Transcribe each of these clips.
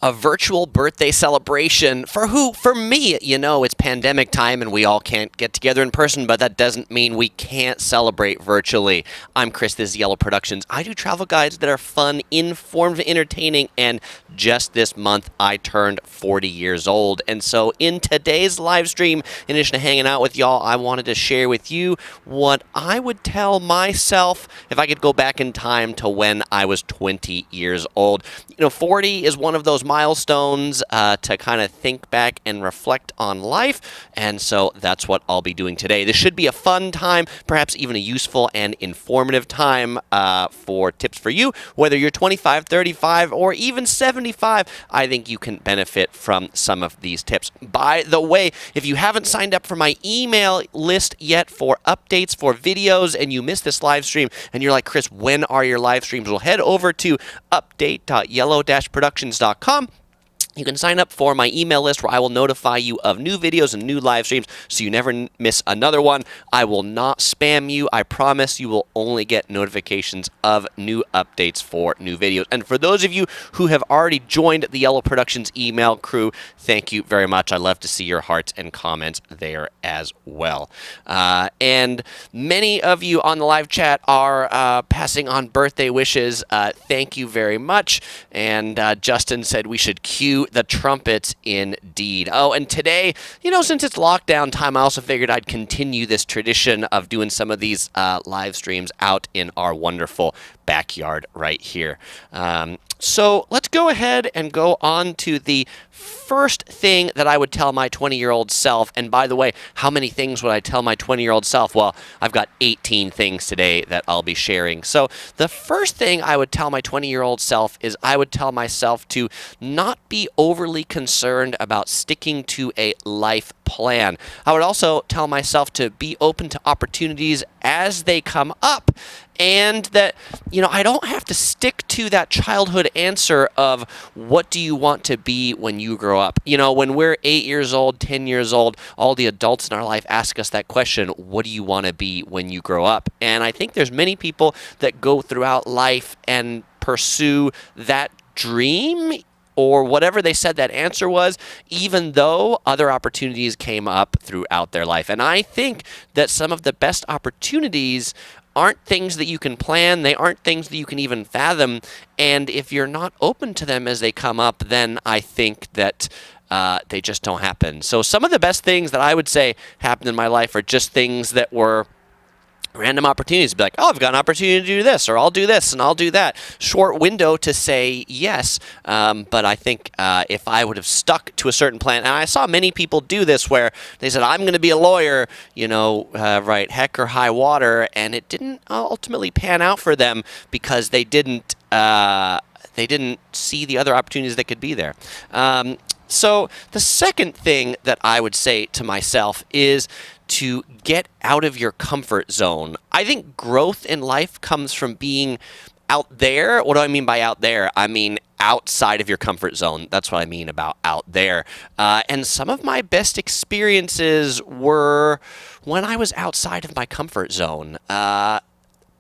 A virtual birthday celebration for who? For me. It's pandemic time and we all can't get together in person, but that doesn't mean we can't celebrate virtually. I'm Chris, this is Yellow Productions. I do travel guides that are fun, informative, entertaining, and just this month I turned 40 years old. And so in today's live stream, in addition to hanging out with y'all, I wanted to share with you what I would tell myself if I could go back in time to when I was 20 years old. 40 is one of those milestones to kind of think back and reflect on life, and so that's what I'll be doing today. This should be a fun time, perhaps even a useful and informative time for tips for you. Whether you're 25, 35, or even 75, I think you can benefit from some of these tips. By the way, if you haven't signed up for my email list yet for updates for videos and you missed this live stream and you're like, Chris, when are your live streams? Well, head over to update.yellow-productions.com. You can sign up for my email list where I will notify you of new videos and new live streams so you never miss another one. I will not spam you. I promise you will only get notifications of new updates for new videos. And for those of you who have already joined the Yellow Productions email crew, thank you very much. I love to see your hearts and comments there as well. And many of you on the live chat are passing on birthday wishes. Thank you very much. And Justin said we should cue the trumpets indeed. Oh, and today, since it's lockdown time, I also figured I'd continue this tradition of doing some of these live streams out in our wonderful backyard right here. So let's go ahead and go on to the first thing that I would tell my 20-year-old self. And by the way, how many things would I tell my 20-year-old self? Well, I've got 18 things today that I'll be sharing. So the first thing I would tell my 20-year-old self is I would tell myself to not be overly concerned about sticking to a life plan. I would also tell myself to be open to opportunities as they come up, and that, I don't have to stick to that childhood answer of what do you want to be when you grow up. When we're 8 years old, 10 years old, all the adults in our life ask us that question, what do you want to be when you grow up? And I think there's many people that go throughout life and pursue that dream or whatever they said that answer was, even though other opportunities came up throughout their life. And I think that some of the best opportunities aren't things that you can plan. They aren't things that you can even fathom. And if you're not open to them as they come up, then I think that they just don't happen. So some of the best things that I would say happened in my life are just things that were random opportunities. Be like, oh, I've got an opportunity to do this, or I'll do this, and I'll do that. Short window to say yes, but I think if I would have stuck to a certain plan, and I saw many people do this where they said, I'm going to be a lawyer, right, heck or high water, and it didn't ultimately pan out for them because they didn't see the other opportunities that could be there. So the second thing that I would say to myself is to get out of your comfort zone. I think growth in life comes from being out there. What do I mean by out there? I mean outside of your comfort zone. That's what I mean about out there. And some of my best experiences were when I was outside of my comfort zone.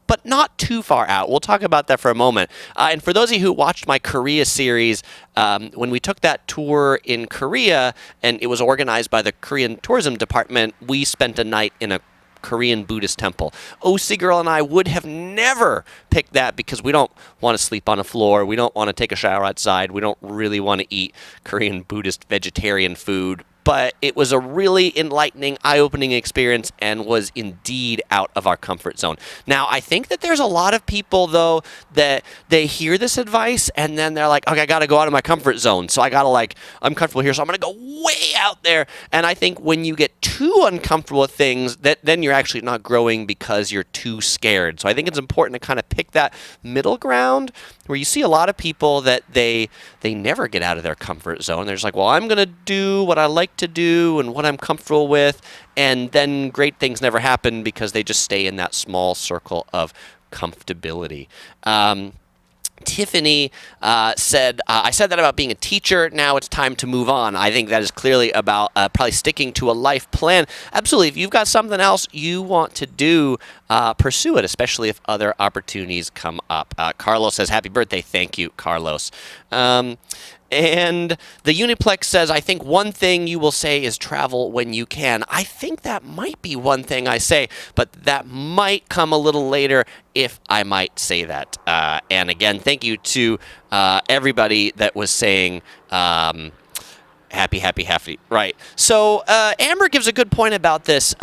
But not too far out. We'll talk about that for a moment. And for those of you who watched my Korea series, when we took that tour in Korea, and it was organized by the Korean Tourism Department, we spent a night in a Korean Buddhist temple. OC Girl and I would have never picked that because we don't want to sleep on a floor. We don't want to take a shower outside. We don't really want to eat Korean Buddhist vegetarian food. But it was a really enlightening, eye-opening experience and was indeed out of our comfort zone. Now, I think that there's a lot of people, though, that they hear this advice and then they're like, okay, I got to go out of my comfort zone. So I got to I'm comfortable here, so I'm going to go way out there. And I think when you get too uncomfortable with things, then you're actually not growing because you're too scared. So I think it's important to kind of pick that middle ground where you see a lot of people that they never get out of their comfort zone. They're just like, well, I'm going to do what I like to do and what I'm comfortable with, and then great things never happen because they just stay in that small circle of comfortability. Tiffany said, I said that about being a teacher. Now it's time to move on. I think that is clearly about probably sticking to a life plan. Absolutely. If you've got something else you want to do, pursue it, especially if other opportunities come up. Carlos says, happy birthday. Thank you, Carlos. And the Uniplex says, I think one thing you will say is travel when you can. I think that might be one thing I say, but that might come a little later if I might say that. And again, thank you to everybody that was saying happy. Right. So Amber gives a good point about this.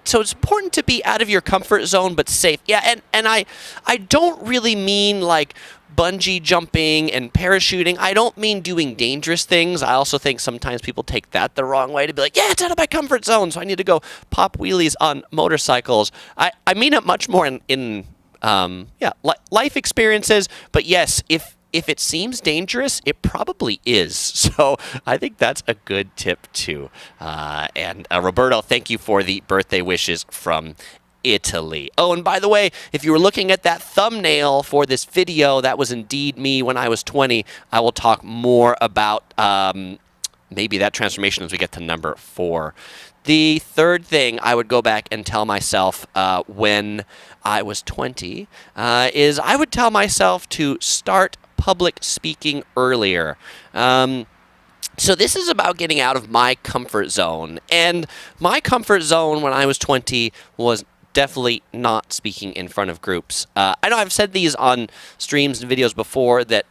So it's important to be out of your comfort zone, but safe. Yeah, and I don't really mean like bungee jumping and parachuting. I don't mean doing dangerous things. I also think sometimes people take that the wrong way to be like, yeah, it's out of my comfort zone, so I need to go pop wheelies on motorcycles. I mean it much more in life experiences. But yes, if it seems dangerous, it probably is. So I think that's a good tip, too. And Roberto, thank you for the birthday wishes from Italy. Oh, and by the way, if you were looking at that thumbnail for this video, that was indeed me when I was 20. I will talk more about maybe that transformation as we get to number 4. The third thing I would go back and tell myself when I was 20 is I would tell myself to start public speaking earlier. So this is about getting out of my comfort zone. And my comfort zone when I was 20 was definitely not speaking in front of groups. I know I've said these on streams and videos before that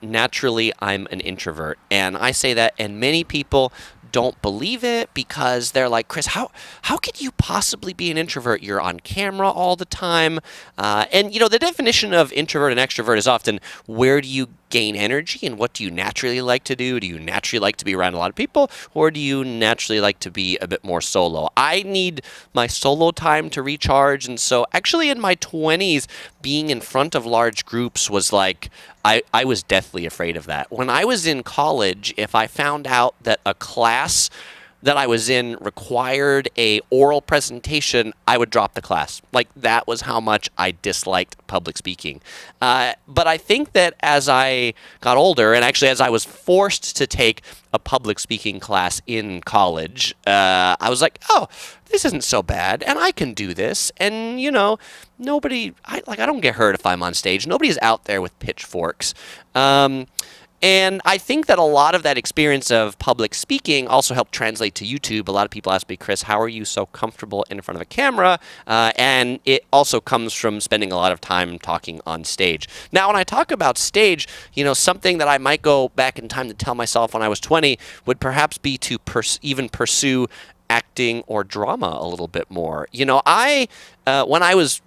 naturally I'm an introvert. And I say that, and many people don't believe it because they're like, Chris, how could you possibly be an introvert? You're on camera all the time. And, the definition of introvert and extrovert is often where do you gain energy and what do you naturally like to do? Do you naturally like to be around a lot of people, or do you naturally like to be a bit more solo? I need my solo time to recharge. And so actually in my 20s, being in front of large groups was like, I was deathly afraid of that. When I was in college, if I found out that a class that I was in required a oral presentation, I would drop the class. Like, that was how much I disliked public speaking. But I think that as I got older, and actually as I was forced to take a public speaking class in college, I was like, oh, this isn't so bad, and I can do this. And, nobody, I don't get hurt if I'm on stage. Nobody's out there with pitchforks. And I think that a lot of that experience of public speaking also helped translate to YouTube. A lot of people ask me, Chris, how are you so comfortable in front of a camera? And it also comes from spending a lot of time talking on stage. Now, when I talk about stage, something that I might go back in time to tell myself when I was 20 would perhaps be to even pursue acting or drama a little bit more. When I was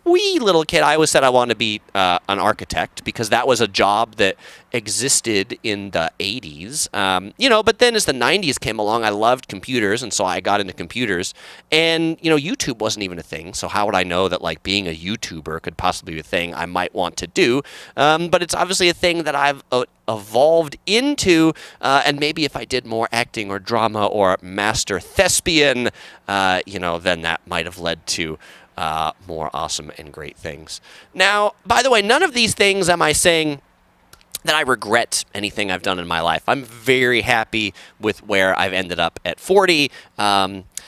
wee little kid, I always said I wanted to be an architect because that was a job that existed in the 80s. But then as the 90s came along, I loved computers, and so I got into computers. And, YouTube wasn't even a thing, so how would I know that, being a YouTuber could possibly be a thing I might want to do? But it's obviously a thing that I've evolved into, and maybe if I did more acting or drama or master thespian, then that might have led to more awesome and great things. Now, by the way, none of these things am I saying that I regret anything I've done in my life. I'm very happy with where I've ended up at 40.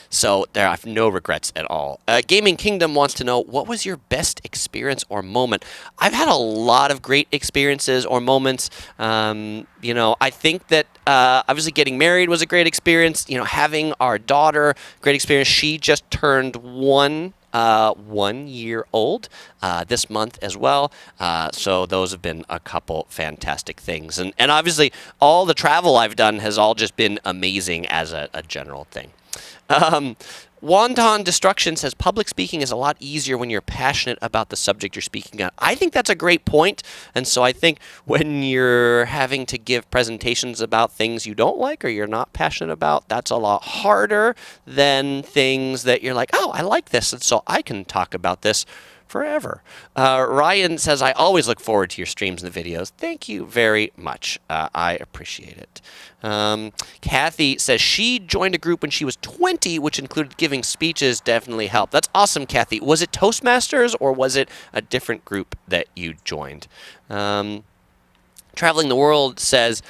So there, I have no regrets at all. Gaming Kingdom wants to know, what was your best experience or moment? I've had a lot of great experiences or moments. I think that obviously getting married was a great experience. Having our daughter, great experience. She just turned 1 year old this month as well. So those have been a couple fantastic things. And obviously all the travel I've done has all just been amazing as a general thing. Wonton Destruction says public speaking is a lot easier when you're passionate about the subject you're speaking on. I think that's a great point. And so I think when you're having to give presentations about things you don't like or you're not passionate about, that's a lot harder than things that you're like, oh, I like this, and so I can talk about this forever. Ryan says, I always look forward to your streams and the videos. Thank you very much. I appreciate it. Kathy says she joined a group when she was 20, which included giving speeches. Definitely helped. That's awesome, Kathy. Was it Toastmasters or was it a different group that you joined? Traveling the World says,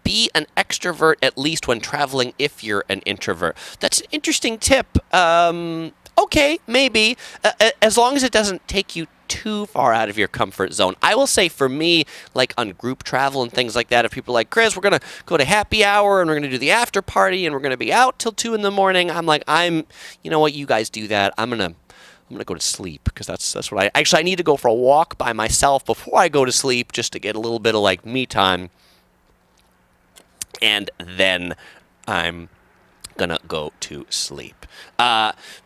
be an extrovert at least when traveling if you're an introvert. That's an interesting tip. Okay, maybe. As long as it doesn't take you too far out of your comfort zone. I will say for me, like on group travel and things like that, if people are like, Chris, we're going to go to happy hour and we're going to do the after party and we're going to be out till 2 in the morning, I'm like, you know what, you guys do that. I'm going to go to sleep because that's what I need to go for a walk by myself before I go to sleep just to get a little bit of like me time. And then I'm gonna go to sleep.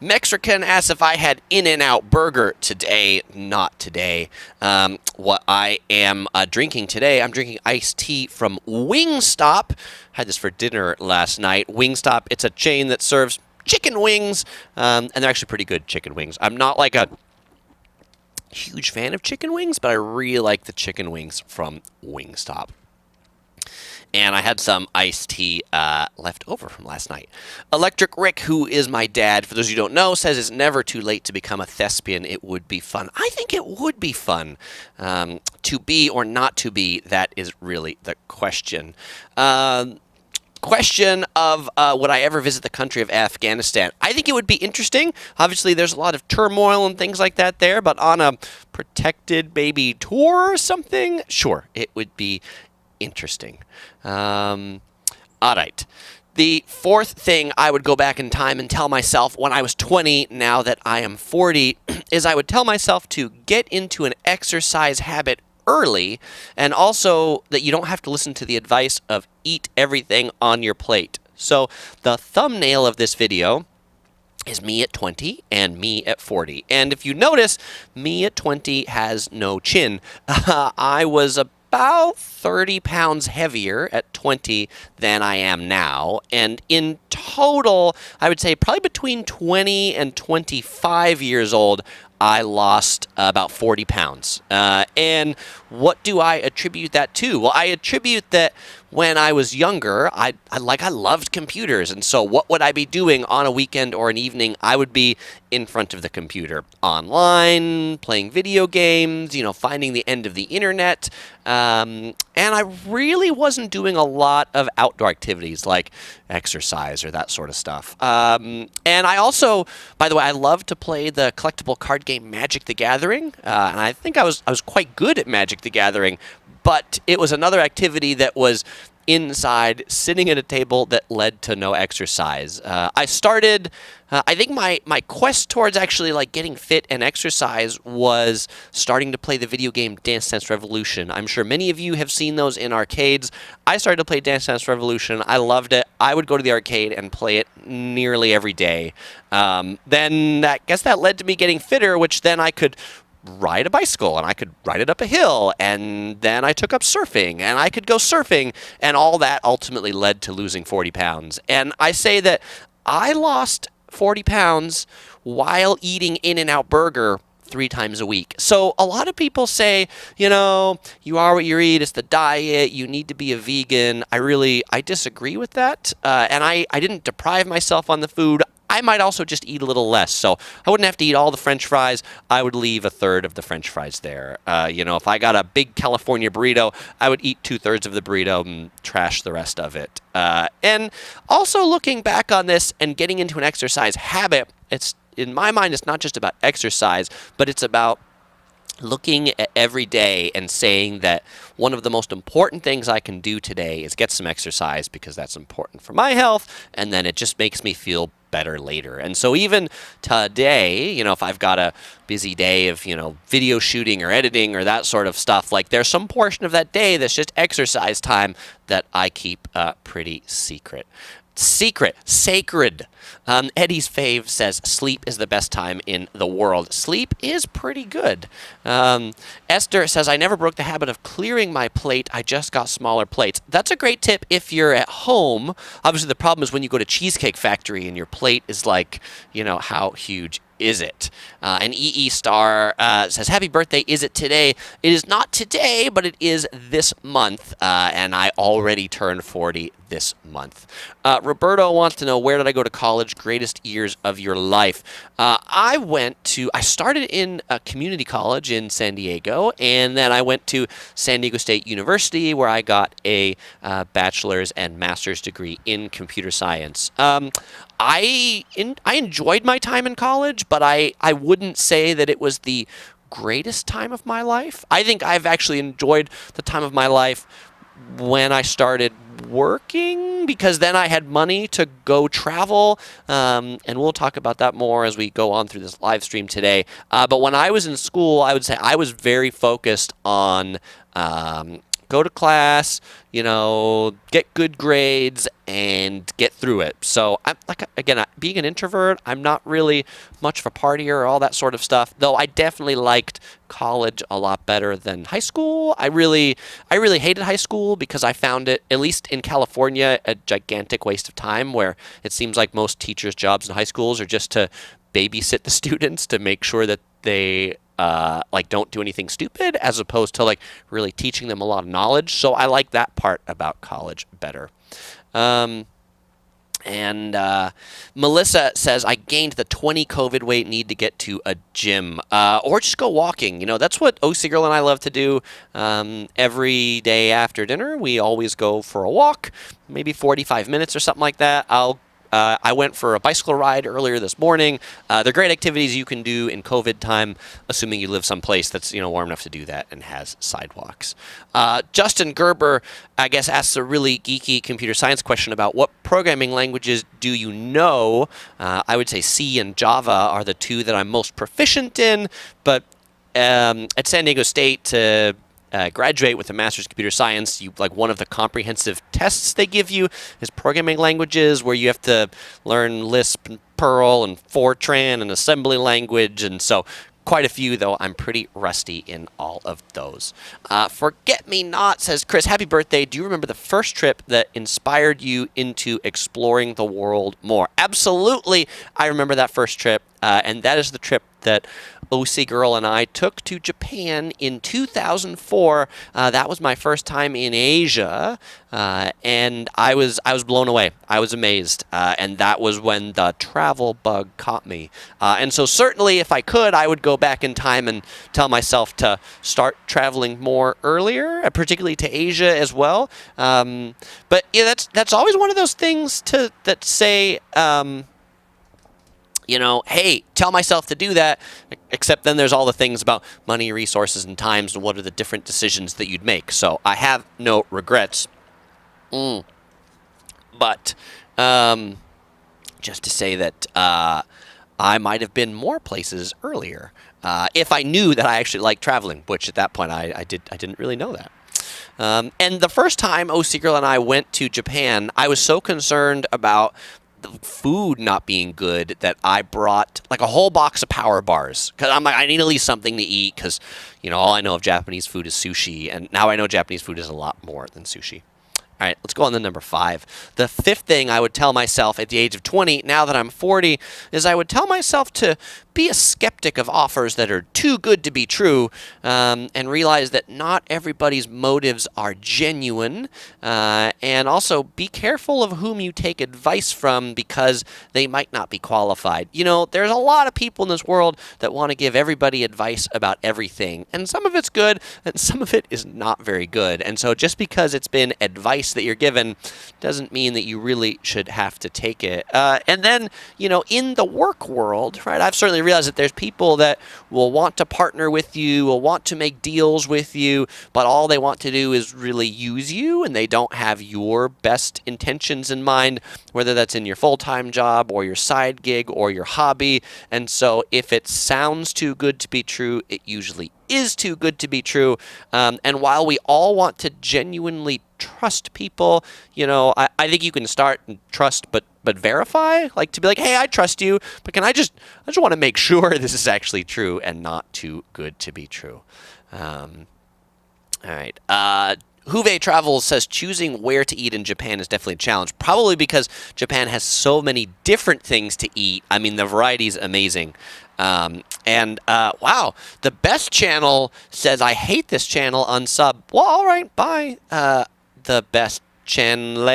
Mexican asks if I had In-N-Out Burger today. Not today. What I am drinking today, I'm drinking iced tea from Wingstop. Had this for dinner last night. Wingstop, it's a chain that serves chicken wings, and they're actually pretty good chicken wings. I'm not like a huge fan of chicken wings, but I really like the chicken wings from Wingstop. And I had some iced tea left over from last night. Electric Rick, who is my dad, for those of you who don't know, says it's never too late to become a thespian. It would be fun. I think it would be fun. To be or not to be, that is really the question. Question of would I ever visit the country of Afghanistan? I think it would be interesting. Obviously, there's a lot of turmoil and things like that there, but on a protected maybe tour or something, sure, it would be interesting. All right. The fourth thing I would go back in time and tell myself when I was 20, now that I am 40, is I would tell myself to get into an exercise habit early, and also that you don't have to listen to the advice of eat everything on your plate. So the thumbnail of this video is me at 20 and me at 40. And if you notice, me at 20 has no chin. I was about 30 pounds heavier at 20 than I am now. And in total, I would say probably between 20 and 25 years old, I lost about 40 pounds. And what do I attribute that to? Well, I attribute that when I was younger, I loved computers. And so what would I be doing on a weekend or an evening? I would be in front of the computer, online, playing video games, finding the end of the internet. And I really wasn't doing a lot of outdoor activities like exercise or that sort of stuff. And I also, by the way, I love to play the collectible card game Magic the Gathering. And I think I was quite good at Magic the Gathering, but it was another activity that was inside, sitting at a table that led to no exercise. I started, I think my quest towards actually like getting fit and exercise was starting to play the video game Dance Dance Revolution. I'm sure many of you have seen those in arcades. I started to play Dance Dance Revolution. I loved it. I would go to the arcade and play it nearly every day. Then I guess that led to me getting fitter, which then I could ride a bicycle and I could ride it up a hill, and then I took up surfing and I could go surfing, and all that ultimately led to losing 40 pounds. And I say that I lost 40 pounds while eating In-N-Out Burger 3 times a week. So a lot of people say, you are what you eat, it's the diet, you need to be a vegan. I disagree with that. And I didn't deprive myself on the food. I might also just eat a little less. So I wouldn't have to eat all the French fries. I would leave a third of the French fries there. If I got a big California burrito, I would eat 2/3 of the burrito and trash the rest of it. And also looking back on this and getting into an exercise habit, in my mind, it's not just about exercise, but it's about looking at every day and saying that one of the most important things I can do today is get some exercise because that's important for my health, and then it just makes me feel better later. And so even today, if I've got a busy day of, video shooting or editing or that sort of stuff, like there's some portion of that day that's just exercise time that I keep pretty secret. Sacred. Eddie's Fave says sleep is the best time in the world. Sleep is pretty good. Esther says, I never broke the habit of clearing my plate. I just got smaller plates. That's a great tip if you're at home. Obviously, the problem is when you go to Cheesecake Factory and your plate is like, how huge is it? And EE Star says, happy birthday, is it today? It is not today, but it is this month, and I already turned 40 this month. Roberto wants to know, where did I go to college? Greatest years of your life. I started in a community college in San Diego, and then I went to San Diego State University, where I got a bachelor's and master's degree in computer science. I enjoyed my time in college, but I wouldn't say that it was the greatest time of my life. I think I've actually enjoyed the time of my life when I started working, because then I had money to go travel, and we'll talk about that more as we go on through this live stream today. But when I was in school, I would say I was very focused on go to class, get good grades, and get through it. So, being an introvert, I'm not really much of a partier or all that sort of stuff, though I definitely liked college a lot better than high school. I really hated high school because I found it, at least in California, a gigantic waste of time, where it seems like most teachers' jobs in high schools are just to babysit the students to make sure that they don't do anything stupid, as opposed to really teaching them a lot of knowledge. So I like that part about college better. Melissa says, I gained the 20 COVID weight, need to get to a gym, or just go walking. That's what OC Girl and I love to do. Every day after dinner, we always go for a walk, maybe 45 minutes or something like that. I went for a bicycle ride earlier this morning. They're great activities you can do in COVID time, assuming you live someplace that's warm enough to do that and has sidewalks. Justin Gerber, I guess, asks a really geeky computer science question about what programming languages do you know? I would say C and Java are the two that I'm most proficient in, but at San Diego State, to graduate with a master's in computer science, one of the comprehensive tests they give you is programming languages, where you have to learn Lisp and Perl and Fortran and assembly language, and so quite a few, though I'm pretty rusty in all of those. Forget Me Not says, Chris, happy birthday. Do you remember the first trip that inspired you into exploring the world more? Absolutely, I remember that first trip, and that is the trip that OC Girl and I took to Japan in 2004. That was my first time in Asia, and I was blown away. I was amazed, and that was when the travel bug caught me. And so certainly, if I could, I would go back in time and tell myself to start traveling more earlier, particularly to Asia as well. But that's always one of those things that say, hey, tell myself to do that, except then there's all the things about money, resources, and times, and what are the different decisions that you'd make. So I have no regrets. But just to say that I might have been more places earlier if I knew that I actually liked traveling, which at that point I didn't really know that. And the first time OC Girl and I went to Japan, I was so concerned about food not being good that I brought a whole box of power bars, because I'm I need at least something to eat, because all I know of Japanese food is sushi, and now I know Japanese food is a lot more than sushi. All right, let's go on to number 5. The fifth thing I would tell myself at the age of 20, now that I'm 40, is I would tell myself to be a skeptic of offers that are too good to be true, and realize that not everybody's motives are genuine, and also be careful of whom you take advice from, because they might not be qualified. There's a lot of people in this world that want to give everybody advice about everything, and some of it's good, and some of it is not very good. And so just because it's been advice that you're given doesn't mean that you really should have to take it. And then, in the work world, right, I've certainly realized that there's people that will want to partner with you, will want to make deals with you, but all they want to do is really use you, and they don't have your best intentions in mind, whether that's in your full-time job or your side gig or your hobby. And so if it sounds too good to be true, it usually is too good to be true. And while we all want to genuinely trust people, I think you can start and trust but verify, to be hey, I trust you, but I just want to make sure this is actually true and not too good to be true. All right. Juve Travels says choosing where to eat in Japan is definitely a challenge, probably because Japan has so many different things to eat. I mean, the variety is amazing. Wow, the best channel says, I hate this channel, unsub. Well, all right, bye, the best channel.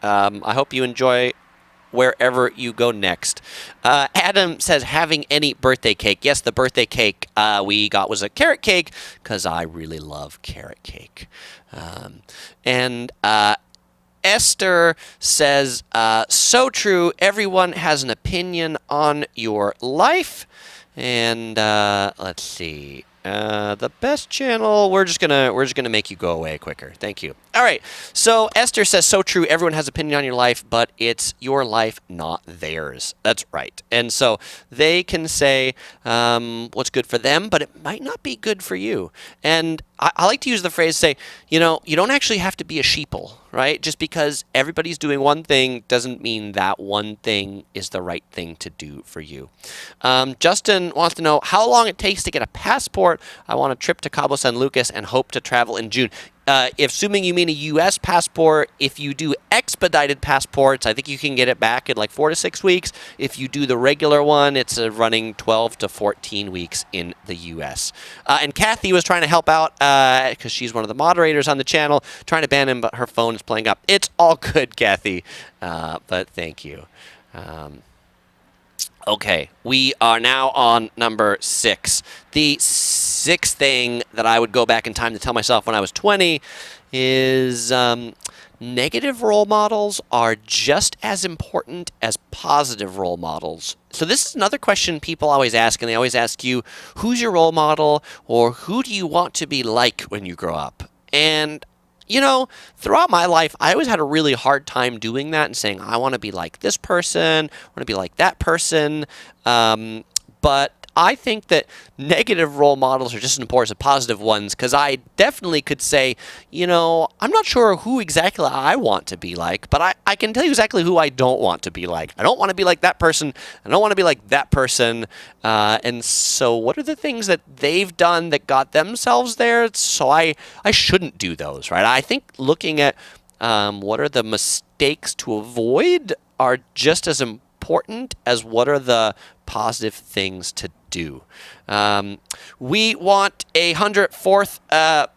I hope you enjoy wherever you go next. Adam says, having any birthday cake. Yes, the birthday cake we got was a carrot cake because I really love carrot cake. Esther says, so true. Everyone has an opinion on your life. And let's see. The best channel. We're just gonna make you go away quicker. Thank you. All right. So Esther says, so true. Everyone has opinion on your life, but it's your life, not theirs. That's right. And so they can say what's good for them, but it might not be good for you. And I like to use the phrase, say, you don't actually have to be a sheeple, right? Just because everybody's doing one thing doesn't mean that one thing is the right thing to do for you. Justin wants to know how long it takes to get a passport. I want a trip to Cabo San Lucas and hope to travel in June. If assuming you mean a U.S. passport, if you do expedited passports, I think you can get it back in like 4 to 6 weeks. If you do the regular one, it's running 12 to 14 weeks in the U.S. And Kathy was trying to help out because she's one of the moderators on the channel, trying to ban him, but her phone is playing up. It's all good, Kathy, but thank you. Okay, we are now on number 6. The sixth thing that I would go back in time to tell myself when I was 20 is negative role models are just as important as positive role models. So this is another question people always ask, and they always ask you, who's your role model, or who do you want to be like when you grow up? And throughout my life, I always had a really hard time doing that and saying, I want to be like this person, I want to be like that person. But I think that negative role models are just as important as positive ones, because I definitely could say, I'm not sure who exactly I want to be like, but I can tell you exactly who I don't want to be like. I don't want to be like that person. I don't want to be like that person. And so what are the things that they've done that got themselves there? So I shouldn't do those, right? I think looking at what are the mistakes to avoid are just as important as what are the positive things to do. We want 104th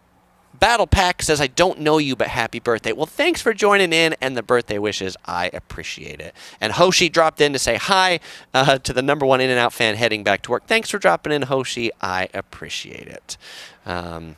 Battle Pack says, I don't know you, but happy birthday. Well, thanks for joining in and the birthday wishes. I appreciate it. And Hoshi dropped in to say hi to the #1 In-N-Out fan heading back to work. Thanks for dropping in, Hoshi. I appreciate it. And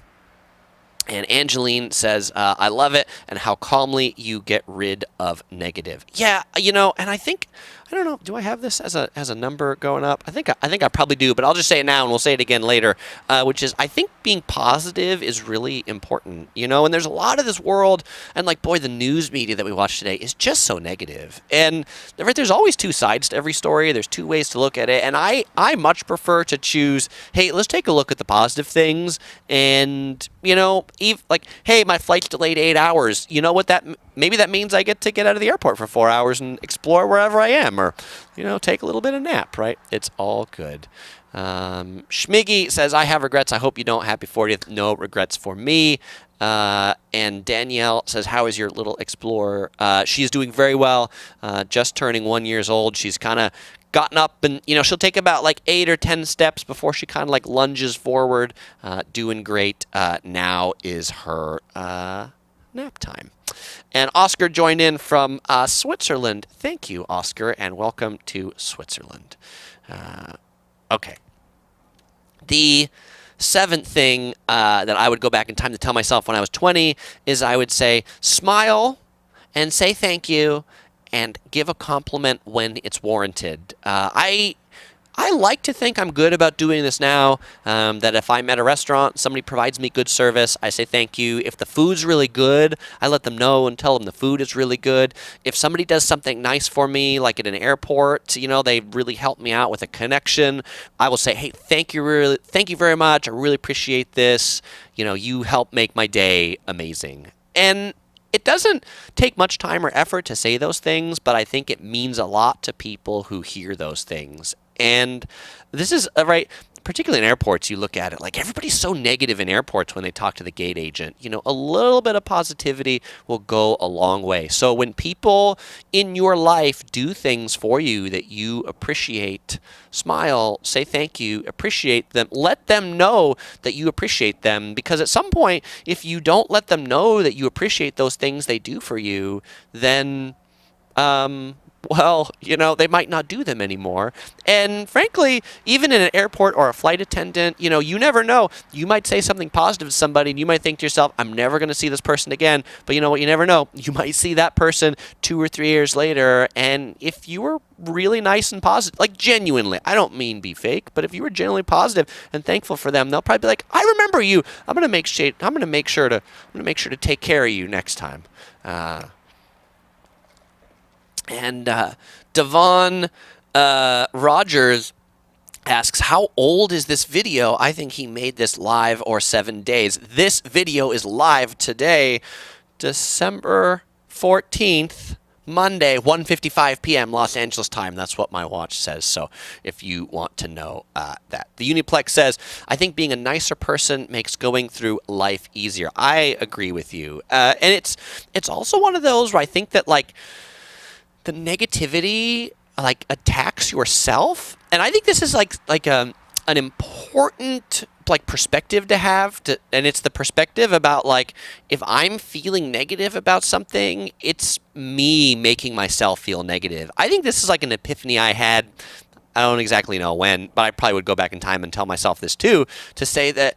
Angeline says, I love it and how calmly you get rid of negative. Yeah, and I think, I don't know, do I have this as a number going up? I think I probably do, but I'll just say it now and we'll say it again later, which is I think being positive is really important, and there's a lot of this world, and boy, the news media that we watch today is just so negative. And there's always two sides to every story. There's two ways to look at it, and I much prefer to choose, hey, let's take a look at the positive things, and, hey, my flight's delayed 8 hours. You know what maybe that means I get to get out of the airport for 4 hours and explore wherever I am, or, take a little bit of nap, right? It's all good. Schmiggy says, I have regrets. I hope you don't. Happy 40th. No regrets for me. And Danielle says, how is your little explorer? She's doing very well, just turning 1 year old. She's kind of gotten up and, she'll take about 8 or 10 steps before she kind of lunges forward. Doing great. Now is her nap time. And Oscar joined in from Switzerland. Thank you, Oscar, and welcome to Switzerland. Okay. The seventh thing that I would go back in time to tell myself when I was 20 is I would say, smile and say thank you and give a compliment when it's warranted. I like to think I'm good about doing this now, that if I'm at a restaurant, somebody provides me good service, I say thank you. If the food's really good, I let them know and tell them the food is really good. If somebody does something nice for me, like at an airport, they really help me out with a connection, I will say, hey, thank you very much. I really appreciate this. You help make my day amazing. And it doesn't take much time or effort to say those things, but I think it means a lot to people who hear those things. And this is, right, particularly in airports, you look at it like everybody's so negative in airports when they talk to the gate agent. A little bit of positivity will go a long way. So when people in your life do things for you that you appreciate, smile, say thank you, appreciate them, let them know that you appreciate them. Because at some point, if you don't let them know that you appreciate those things they do for you, then well, they might not do them anymore. And frankly, even in an airport or a flight attendant, you never know. You might say something positive to somebody and you might think to yourself, I'm never going to see this person again. But you know what? You never know. You might see that person 2 or 3 years later. And if you were really nice and positive, like genuinely, I don't mean be fake, but if you were genuinely positive and thankful for them, they'll probably be like, I remember you. I'm going to make sure to take care of you next time. And Devon Rogers asks, how old is this video? I think he made this live or 7 days. This video is live today, December 14th, Monday, 1:55 p.m. Los Angeles time. That's what my watch says. So if you want to know that. The Uniplex says, I think being a nicer person makes going through life easier. I agree with you. And it's also one of those where I think that the negativity attacks yourself, and I think this is an important perspective to have, and it's the perspective about if I'm feeling negative about something, it's me making myself feel negative. I think this is an epiphany I had. I don't exactly know when, but I probably would go back in time and tell myself this too, to say that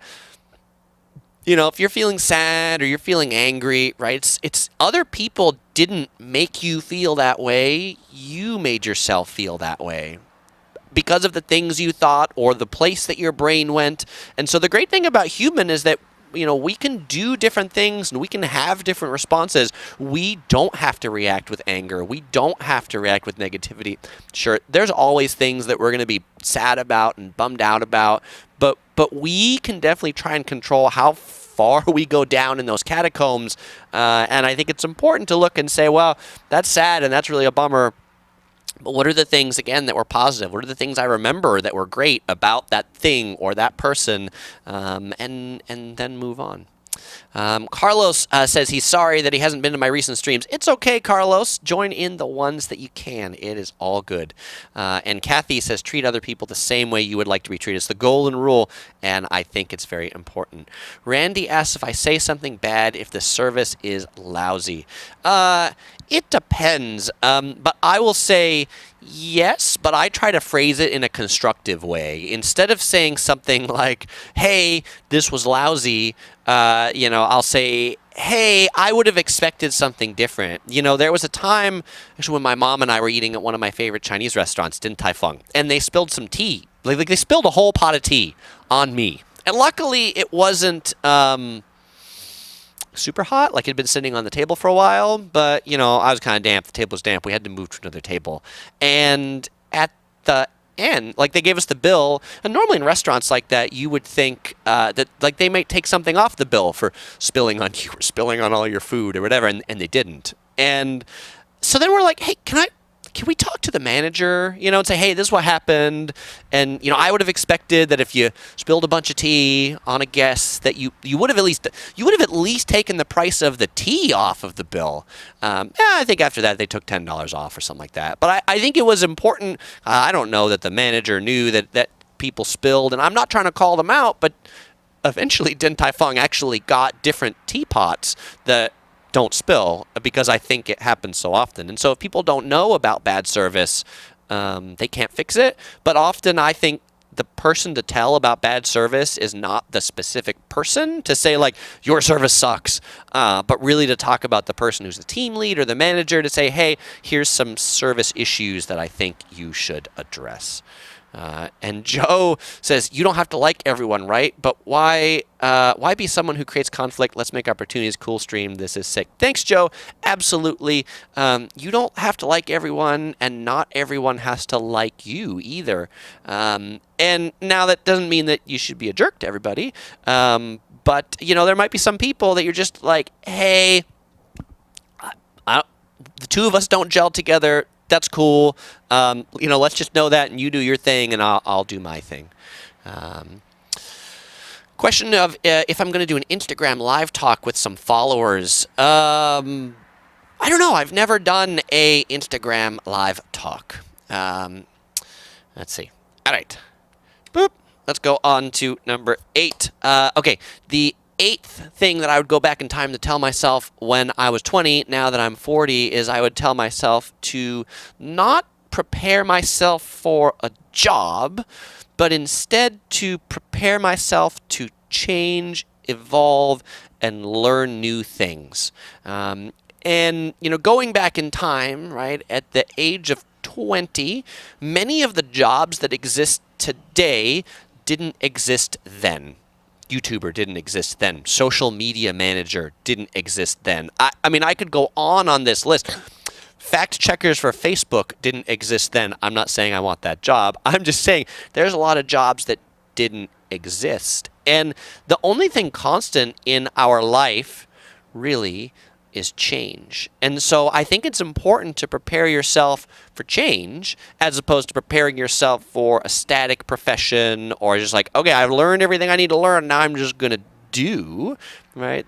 if you're feeling sad or you're feeling angry, right, it's other people didn't make you feel that way. You made yourself feel that way because of the things you thought or the place that your brain went. And so the great thing about human is that we can do different things and we can have different responses. We don't have to react with anger. We don't have to react with negativity. Sure, there's always things that we're going to be sad about and bummed out about, but we can definitely try and control how far we go down in those catacombs. And I think it's important to look and say, well, that's sad and that's really a bummer. But what are the things, again, that were positive? What are the things I remember that were great about that thing or that person? And then move on. Carlos says he's sorry that he hasn't been to my recent streams. It's okay, Carlos. Join in the ones that you can. It is all good. And Kathy says treat other people the same way you would like to be treated. It's the golden rule, and I think it's very important. Randy asks if I say something bad if the service is lousy. It depends, but I will say yes, but I try to phrase it in a constructive way. Instead of saying something like, hey, this was lousy, I'll say, hey, I would have expected something different. There was a time actually when my mom and I were eating at one of my favorite Chinese restaurants, Din Tai Fung, and they spilled some tea. Like they spilled a whole pot of tea on me. And luckily it wasn't super hot, it had been sitting on the table for a while, but I was kind of damp. The table was damp. We had to move to another table. And at the end, they gave us the bill, and normally in restaurants like that, you would think that they might take something off the bill for spilling on you or spilling on all your food or whatever, and they didn't. And so then we're like, hey, can we talk to the manager, and say, hey, this is what happened. And, I would have expected that if you spilled a bunch of tea on a guest that you would have at least taken the price of the tea off of the bill. I think after that they took $10 off or something like that. But I think it was important. I don't know that the manager knew that people spilled, and I'm not trying to call them out, but eventually Din Tai Fung actually got different teapots that don't spill, because I think it happens so often. And so if people don't know about bad service, they can't fix it. But often I think the person to tell about bad service is not the specific person to say your service sucks, but really to talk about the person who's the team lead or the manager to say, hey, here's some service issues that I think you should address. And Joe says, you don't have to like everyone, right? But why be someone who creates conflict? Let's make opportunities. Cool stream. This is sick. Thanks, Joe. Absolutely. You don't have to like everyone, and not everyone has to like you either. And now that doesn't mean that you should be a jerk to everybody. But, there might be some people that you're just like, hey, the two of us don't gel together. That's cool. Let's just know that, and you do your thing, and I'll do my thing. Question of if I'm going to do an Instagram live talk with some followers. I don't know. I've never done a Instagram live talk. Let's see. All right. Boop. Let's go on to number 8. Okay. The 8th thing that I would go back in time to tell myself when I was 20, now that I'm 40, is I would tell myself to not prepare myself for a job, but instead to prepare myself to change, evolve, and learn new things. And, going back in time, right, at the age of 20, many of the jobs that exist today didn't exist then. YouTuber didn't exist then. Social media manager didn't exist then. I mean, I could go on this list. Fact checkers for Facebook didn't exist then. I'm not saying I want that job. I'm just saying there's a lot of jobs that didn't exist. And the only thing constant in our life really is change. And so I think it's important to prepare yourself for change as opposed to preparing yourself for a static profession or just like, okay, I've learned everything I need to learn. Now I'm just going to do, right?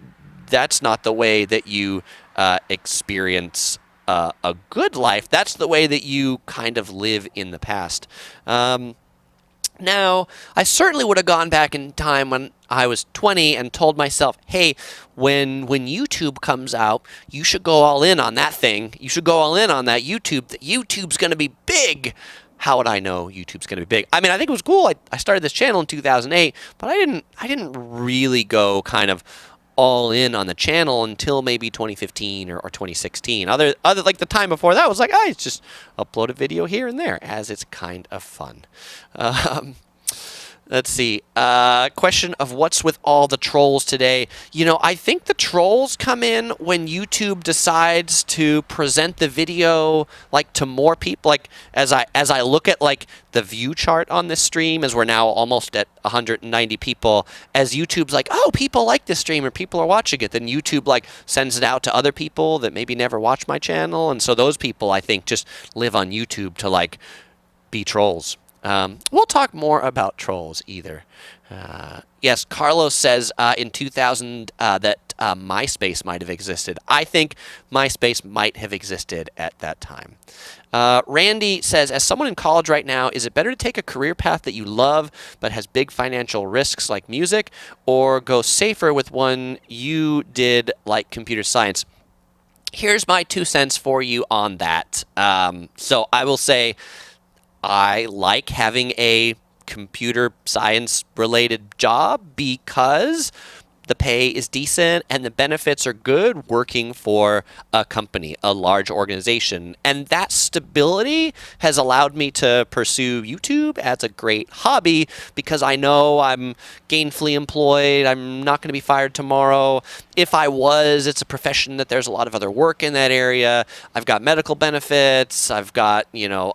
That's not the way that you experience a good life. That's the way that you kind of live in the past. Now, I certainly would have gone back in time when I was 20 and told myself, hey, when YouTube comes out, you should go all in on that thing. You should go all in on that YouTube. That YouTube's going to be big. How would I know YouTube's going to be big? I mean, I think it was cool. I started this channel in 2008, but I didn't really go kind of all in on the channel until maybe 2015 or 2016. Other like the time before that was like, it's just upload a video here and there, as it's kind of fun. Let's see. Question of what's with all the trolls today? I think the trolls come in when YouTube decides to present the video like to more people. Like as I look at like the view chart on this stream, as we're now almost at 190 people, as YouTube's like, oh, people like this stream or people are watching it, then YouTube like sends it out to other people that maybe never watch my channel, and so those people I think just live on YouTube to like be trolls. We'll talk more about trolls either. Yes, Carlos says in 2000 that MySpace might have existed. I think MySpace might have existed at that time. Randy says, as someone in college right now, is it better to take a career path that you love but has big financial risks like music, or go safer with one you did like computer science? Here's my 2 cents for you on that. So I will say, I like having a computer science related job because the pay is decent and the benefits are good working for a company, a large organization. And that stability has allowed me to pursue YouTube as a great hobby because I know I'm gainfully employed. I'm not going to be fired tomorrow. If I was, it's a profession that there's a lot of other work in that area. I've got medical benefits. I've got,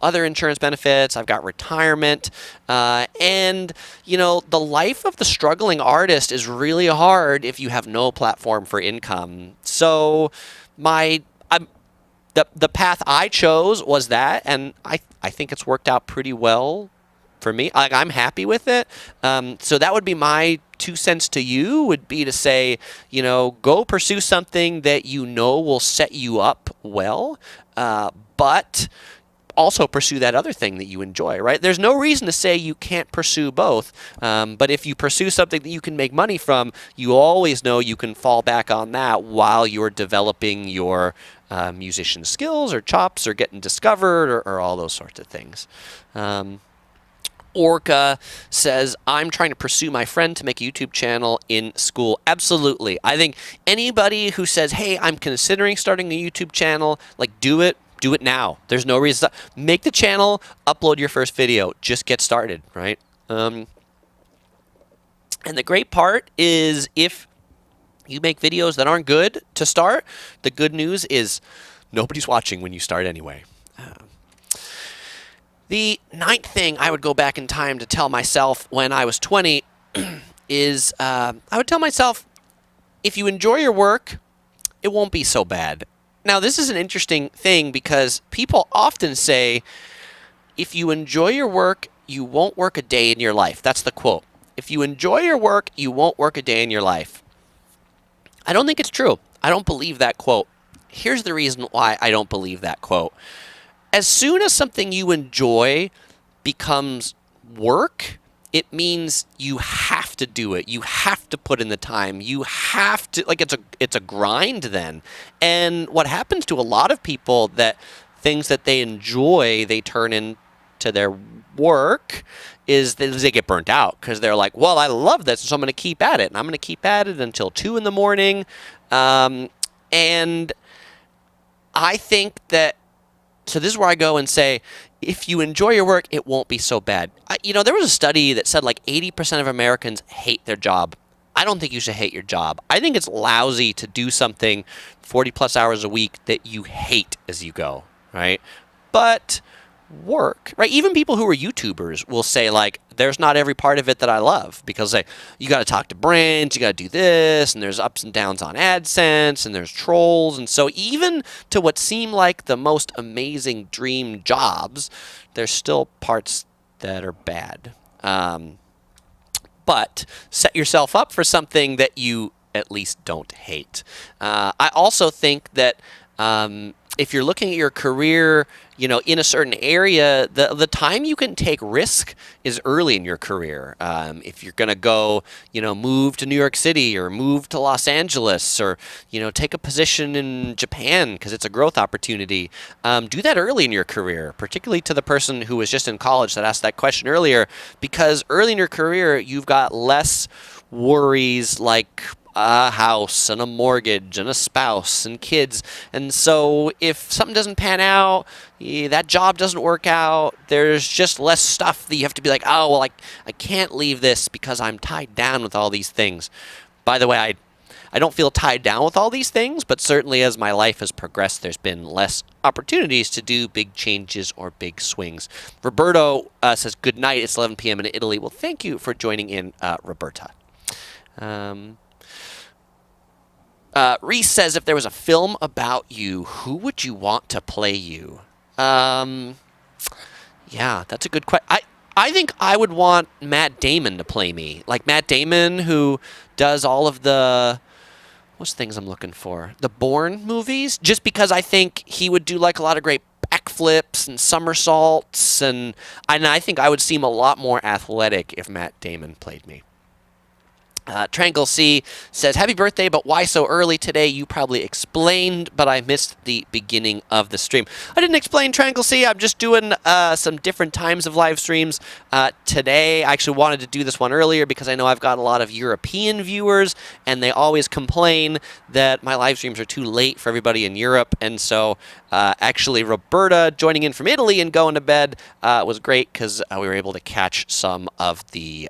other insurance benefits. I've got retirement. And, the life of the struggling artist is really hard if you have no platform for income. So the path I chose was that, and I think it's worked out pretty well for me. Like, I'm happy with it. So that would be my 2 cents to you, would be to say, go pursue something that will set you up well, but also pursue that other thing that you enjoy, right? There's no reason to say you can't pursue both, but if you pursue something that you can make money from, you always know you can fall back on that while you're developing your musician skills or chops or getting discovered or all those sorts of things. Orca says, I'm trying to pursue my friend to make a YouTube channel in school. Absolutely. I think anybody who says, hey, I'm considering starting a YouTube channel, like, do it. Do it now. There's no reason to make the channel, upload your first video. Just get started, right? And the great part is if you make videos that aren't good to start, the good news is nobody's watching when you start anyway. The 9th thing I would go back in time to tell myself when I was 20 is I would tell myself, if you enjoy your work, it won't be so bad. Now, this is an interesting thing because people often say, if you enjoy your work, you won't work a day in your life. That's the quote. If you enjoy your work, you won't work a day in your life. I don't think it's true. I don't believe that quote. Here's the reason why I don't believe that quote. As soon as something you enjoy becomes work, it means you have to do it. You have to put in the time. You have to, like, it's a grind then. And what happens to a lot of people, that things that they enjoy, they turn into their work, is they get burnt out because they're like, well, I love this, so I'm going to keep at it. And I'm going to keep at it until 2 in the morning. And I think that, so this is where I go and say, if you enjoy your work, it won't be so bad. There was a study that said like 80% of Americans hate their job. I don't think you should hate your job. I think it's lousy to do something 40 plus hours a week that you hate as you go, right? But work, right? Even people who are YouTubers will say, like, there's not every part of it that I love, because you got to talk to brands, you got to do this, and there's ups and downs on AdSense, and there's trolls. And so even to what seem like the most amazing dream jobs, there's still parts that are bad. But set yourself up for something that you at least don't hate. I also think that if you're looking at your career, in a certain area, the time you can take risk is early in your career. If you're going to go, move to New York City, or move to Los Angeles, or, take a position in Japan because it's a growth opportunity, do that early in your career, particularly to the person who was just in college that asked that question earlier, because early in your career, you've got less worries like a house and a mortgage and a spouse and kids. And so if something doesn't pan out, that job doesn't work out, there's just less stuff that you have to be like, oh, well, I can't leave this because I'm tied down with all these things. By the way, I don't feel tied down with all these things, but certainly as my life has progressed, there's been less opportunities to do big changes or big swings. Roberto says, good night. It's 11 p.m. in Italy. Well, thank you for joining in, Roberta. Reese says, if there was a film about you, who would you want to play you? Yeah, that's a good question. I think I would want Matt Damon to play me. Like Matt Damon, who does all of the, what's things I'm looking for? The Bourne movies, just because I think he would do like a lot of great backflips and somersaults, and I think I would seem a lot more athletic if Matt Damon played me. Triangle C says, happy birthday, but why so early today? You probably explained, but I missed the beginning of the stream. I didn't explain, Triangle C. I'm just doing some different times of live streams today. I actually wanted to do this one earlier because I know I've got a lot of European viewers, and they always complain that my live streams are too late for everybody in Europe. And so actually Roberta joining in from Italy and going to bed was great, because we were able to catch some of the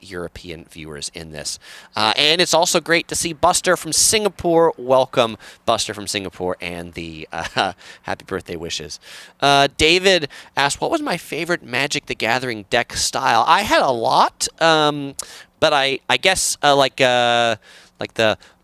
European viewers in this. And it's also great to see Buster from Singapore. Welcome, Buster from Singapore, and the happy birthday wishes. David asked, what was my favorite Magic the Gathering deck style? I had a lot, but I guess like the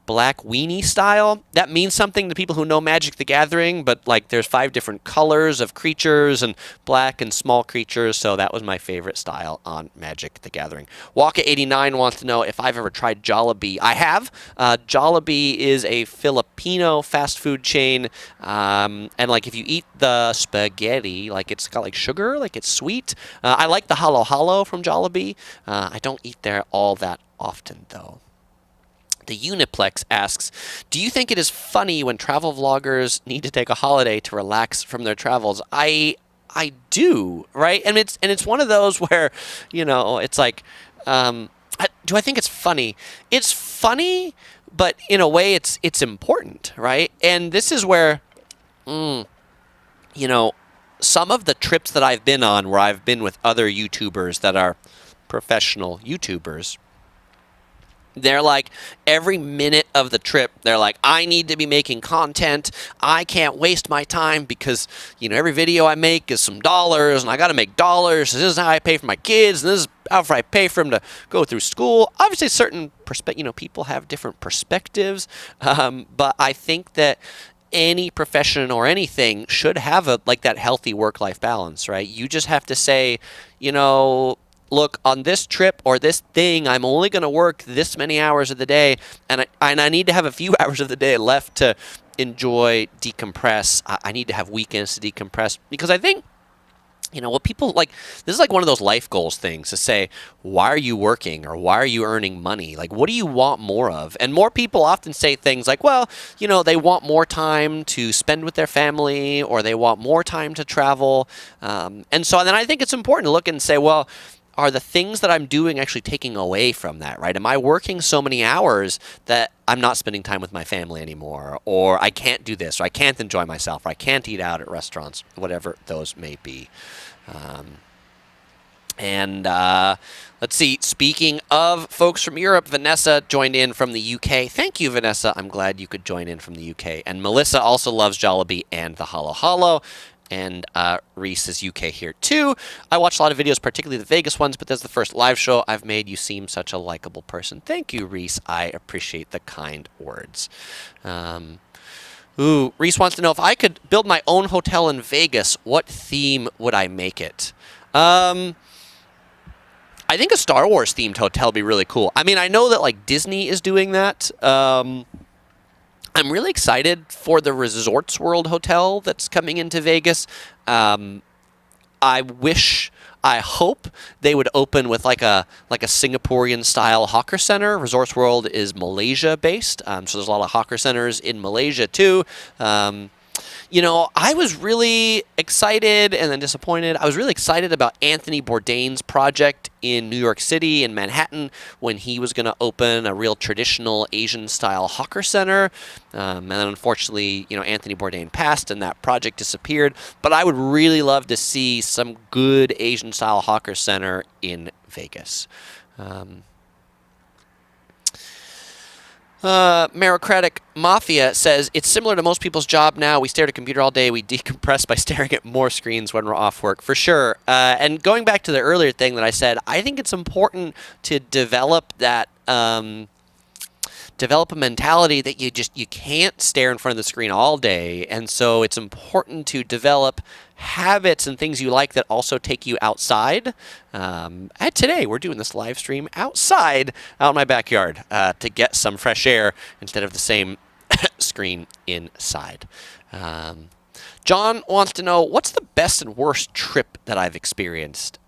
black weenie style. That means something to people who know Magic the Gathering, but like there's 5 different colors of creatures and black and small creatures, so that was my favorite style on Magic the Gathering. Waka89 wants to know if I've ever tried Jollibee. I have. Jollibee is a Filipino fast food chain, and like if you eat the spaghetti, like it's got like sugar, like it's sweet. I like the halo halo from Jollibee. I don't eat there all that often though. The Uniplex asks, do you think it is funny when travel vloggers need to take a holiday to relax from their travels? I do, right? And it's one of those where, it's like, do I think it's funny? It's funny, but in a way it's important, right? And this is where, some of the trips that I've been on, where I've been with other YouTubers that are professional YouTubers, they're like, every minute of the trip, they're like, I need to be making content. I can't waste my time because, every video I make is some dollars, and I got to make dollars. This is how I pay for my kids, and this is how I pay for them to go through school. Obviously, certain people have different perspectives, but I think that any profession or anything should have a like that healthy work-life balance, right? You just have to say, you know, look, on this trip or this thing, I'm only going to work this many hours of the day, and I need to have a few hours of the day left to enjoy, decompress. I need to have weekends to decompress, because I think, you know, what people like, this is like one of those life goals things to say, why are you working, or why are you earning money? Like, what do you want more of? And more people often say things like, well, you know, they want more time to spend with their family, or they want more time to travel. And so then I think it's important to look and say, well, are the things that I'm doing actually taking away from that, right? Am I working so many hours that I'm not spending time with my family anymore, or I can't do this, or I can't enjoy myself, or I can't eat out at restaurants, whatever those may be. Let's see, speaking of folks from Europe, Vanessa joined in from the UK. Thank you, Vanessa. I'm glad you could join in from the UK. And Melissa also loves Jollibee and the Halo Halo. And Reese is UK here too. I watch a lot of videos, particularly the Vegas ones, but this is the first live show I've made. You seem such a likable person. Thank you, Reese. I appreciate the kind words. Reese wants to know, if I could build my own hotel in Vegas, what theme would I make it? I think a Star Wars themed hotel would be really cool. I mean, I know that like Disney is doing that. I'm really excited for the Resorts World Hotel that's coming into Vegas. I hope they would open with like a Singaporean style hawker center. Resorts World is Malaysia based, so there's a lot of hawker centers in Malaysia too. You know, I was really excited and then disappointed. I was really excited about Anthony Bourdain's project in New York City, in Manhattan, when he was going to open a real traditional Asian-style hawker center. And then unfortunately, you know, Anthony Bourdain passed and that project disappeared. But I would really love to see some good Asian-style hawker center in Vegas. Meritocratic Mafia says, it's similar to most people's job now. We stare at a computer all day. We decompress by staring at more screens when we're off work. For sure. And going back to the earlier thing that I said, I think it's important to develop that, develop a mentality that you can't stare in front of the screen all day. And so it's important to develop habits and things you like that also take you outside. Today, we're doing this live stream outside, out in my backyard, to get some fresh air instead of the same screen inside. John wants to know, what's the best and worst trip that I've experienced?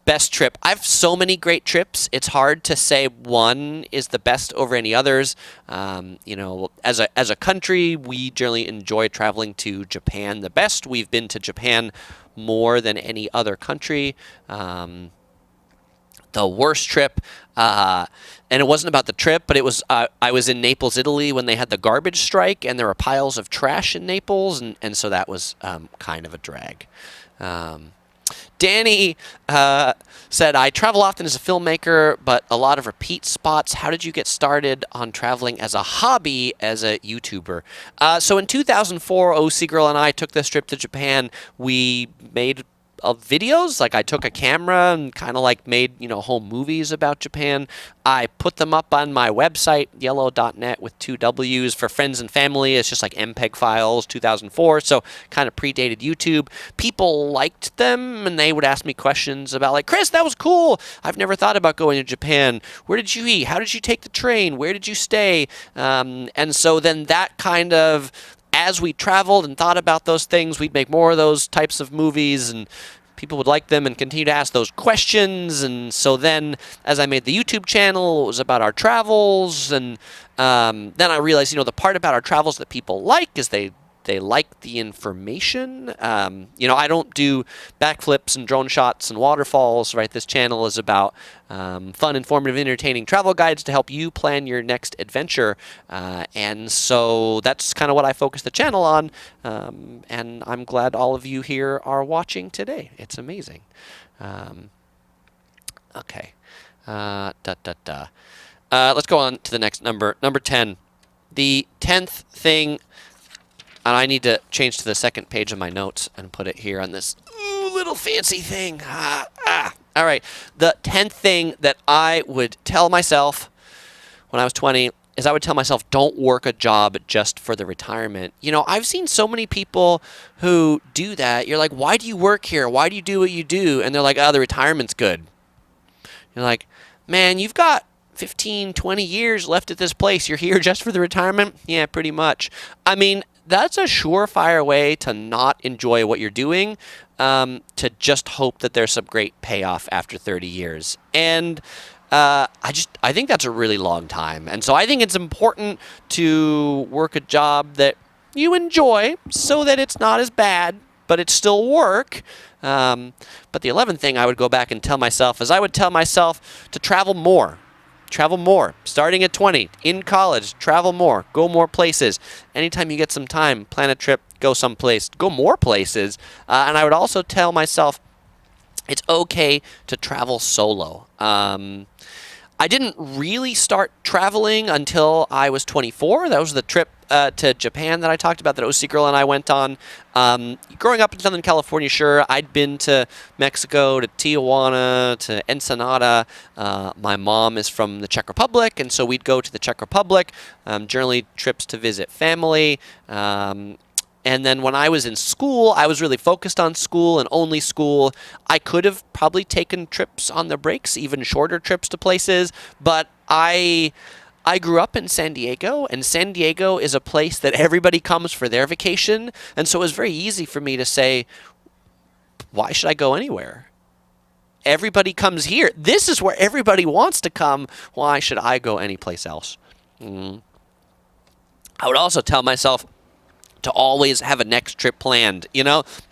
Best trip. I have so many great trips. It's hard to say one is the best over any others. You know, as a country, we generally enjoy traveling to Japan the best. We've been to Japan more than any other country. The worst trip, and it wasn't about the trip, but it was I was in Naples, Italy, when they had the garbage strike, and there were piles of trash in Naples, and so that was kind of a drag. Danny said, I travel often as a filmmaker, but a lot of repeat spots. How did you get started on traveling as a hobby as a YouTuber? So in 2004, OC Girl and I took this trip to Japan. We made videos. Like, I took a camera and kind of like made, you know, home movies about Japan. I put them up on my website, yellow.net with 2 W's, for friends and family. It's just like MPEG files, 2004, so kind of predated YouTube. People liked them, and they would ask me questions about, like, Chris, that was cool. I've never thought about going to Japan. Where did you eat? How did you take the train? Where did you stay? And so then that kind of, as we traveled and thought about those things, we'd make more of those types of movies, and people would like them and continue to ask those questions. And so then, as I made the YouTube channel, it was about our travels. And then I realized, you know, the part about our travels that people like is they like the information. You know, I don't do backflips and drone shots and waterfalls, right? This channel is about fun, informative, entertaining travel guides to help you plan your next adventure. And so that's kind of what I focus the channel on. And I'm glad all of you here are watching today. It's amazing. Okay. Let's go on to the next number. Number 10. The 10th thing. And I need to change to the second page of my notes and put it here on this little fancy thing. All right. The 10th thing that I would tell myself when I was 20 is I would tell myself, don't work a job just for the retirement. I've seen so many people who do that. You're like, why do you work here? Why do you do what you do? And they're like, oh, the retirement's good. You're like, man, you've got 15, 20 years left at this place. You're here just for the retirement? Yeah, pretty much. I mean, that's a surefire way to not enjoy what you're doing, to just hope that there's some great payoff after 30 years. And I think that's a really long time. And so I think it's important to work a job that you enjoy so that it's not as bad, but it's still work. But the 11th thing I would go back and tell myself is I would tell myself to travel more. Travel more. Starting at 20, in college, travel more. Go more places. Anytime you get some time, plan a trip, go someplace. Go more places. And I would also tell myself it's okay to travel solo. I didn't really start traveling until I was 24. That was the trip to Japan that I talked about that OC Girl and I went on. Growing up in Southern California, sure, I'd been to Mexico, to Tijuana, to Ensenada. My mom is from the Czech Republic, and so we'd go to the Czech Republic, generally trips to visit family. And then when I was in school, I was really focused on school and only school. I could have probably taken trips on the breaks, even shorter trips to places, but I grew up in San Diego, and San Diego is a place that everybody comes for their vacation, and so it was very easy for me to say, why should I go anywhere? Everybody comes here. This is where everybody wants to come. Why should I go anyplace else? I would also tell myself to always have a next trip planned.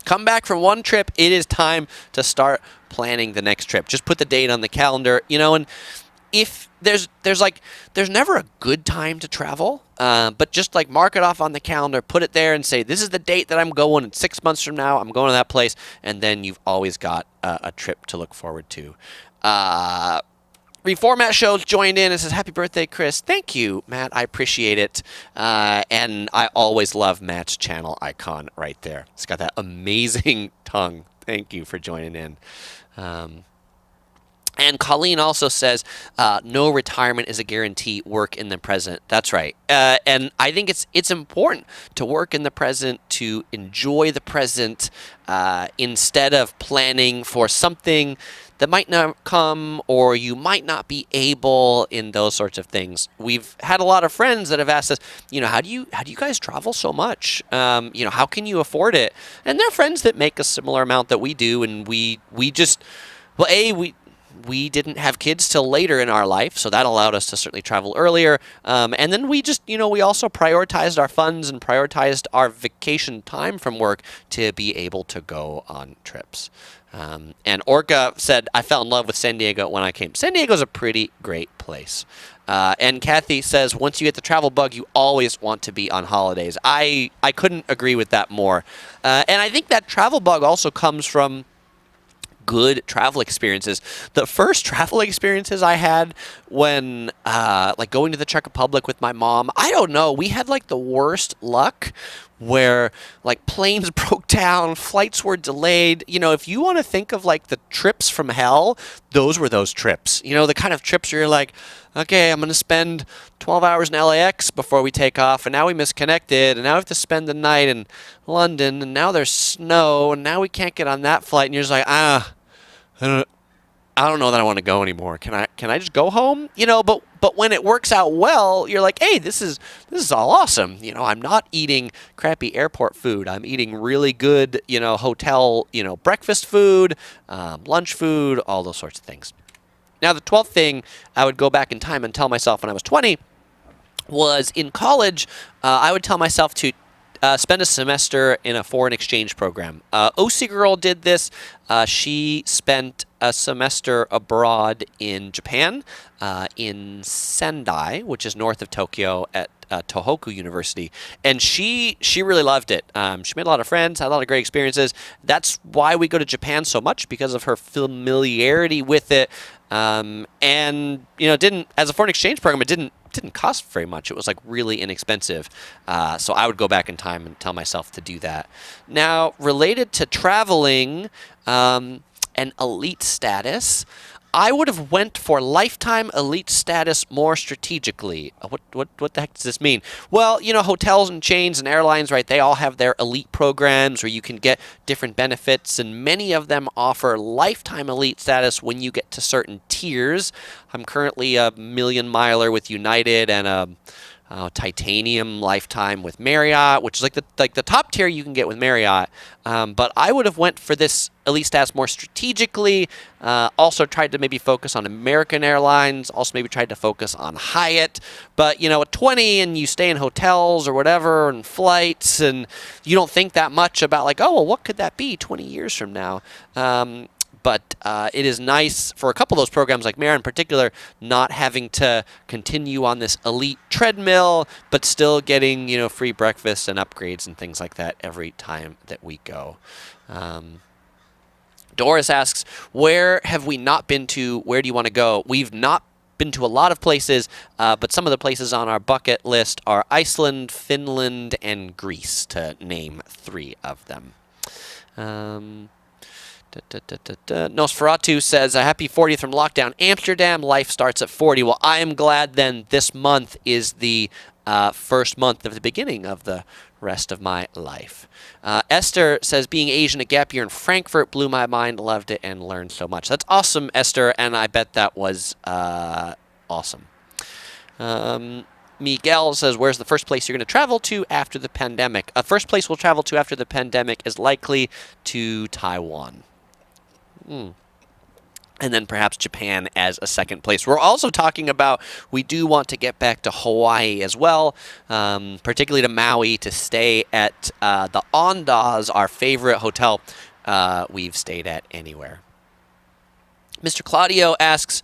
Come back from one trip, it is time to start planning the next trip. Just put the date on the calendar, and if there's never a good time to travel, but just like mark it off on the calendar, put it there and say, this is the date that I'm going, and 6 months from now, I'm going to that place, and then you've always got a trip to look forward to. Reformat Shows joined in and says, happy birthday, Chris. Thank you, Matt. I appreciate it. And I always love Matt's channel icon right there. It's got that amazing tongue. Thank you for joining in. And Colleen also says, no retirement is a guarantee. Work in the present. That's right. And I think it's important to work in the present, to enjoy the present, instead of planning for something that might not come, or you might not be able, in those sorts of things. We've had a lot of friends that have asked us, how do you guys travel so much? How can you afford it? And they're friends that make a similar amount that we do, and we just, well, we didn't have kids till later in our life, so that allowed us to certainly travel earlier. And then we just, we also prioritized our funds and prioritized our vacation time from work to be able to go on trips. And Orca said, I fell in love with San Diego when I came. San Diego's a pretty great place. And Kathy says, once you get the travel bug, you always want to be on holidays. I couldn't agree with that more. And I think that travel bug also comes from good travel experiences. The first travel experiences I had when going to the Czech Republic with my mom, I don't know, we had the worst luck where planes broke down, flights were delayed. If you want to think of the trips from hell, those were those trips. The kind of trips where you're like, okay, I'm going to spend 12 hours in LAX before we take off, and now we misconnected, and now we have to spend the night in London, and now there's snow, and now we can't get on that flight, and you're just like, I don't know that I want to go anymore. Can I just go home? But when it works out well, you're like, hey, this is all awesome. I'm not eating crappy airport food. I'm eating really good, hotel, breakfast food, lunch food, all those sorts of things. Now, the 12th thing I would go back in time and tell myself when I was 20 was in college, I would tell myself to spend a semester in a foreign exchange program. OC Girl did this. She spent a semester abroad in Japan, in Sendai, which is north of Tokyo, at Tohoku University, and she really loved it. She made a lot of friends, had a lot of great experiences. That's why we go to Japan so much, because of her familiarity with it. And didn't, as a foreign exchange program, it didn't cost very much. It was really inexpensive. So I would go back in time and tell myself to do that. Now, related to traveling and elite status, I would have went for lifetime elite status more strategically. What the heck does this mean? Well, hotels and chains and airlines, right? They all have their elite programs where you can get different benefits, and many of them offer lifetime elite status when you get to certain tiers. I'm currently a million miler with United and a titanium lifetime with Marriott, which is like the top tier you can get with Marriott. But I would have went for this elite status more strategically. Also tried to maybe focus on American Airlines. Also maybe tried to focus on Hyatt. But at 20 and you stay in hotels or whatever and flights, and you don't think that much about like, oh well, what could that be 20 years from now? But it is nice for a couple of those programs, like Marriott in particular, not having to continue on this elite treadmill, but still getting free breakfast and upgrades and things like that every time that we go. Doris asks, where have we not been to? Where do you want to go? We've not been to a lot of places, but some of the places on our bucket list are Iceland, Finland, and Greece, to name 3 of them. Nosferatu says, a happy 40th from lockdown Amsterdam. Life starts at 40. Well, I am glad then this month is the first month of the beginning of the rest of my life. Esther says, being Asian at gap year in Frankfurt blew my mind. Loved it and learned so much. That's awesome, Esther, and I bet that was awesome. Miguel says, where's the first place you're going to travel to after the pandemic? First place we'll travel to after the pandemic is likely to Taiwan. And then perhaps Japan as a second place. We're also talking about, we do want to get back to Hawaii as well, particularly to Maui, to stay at the Andaz, our favorite hotel we've stayed at anywhere. Mr. Claudio asks,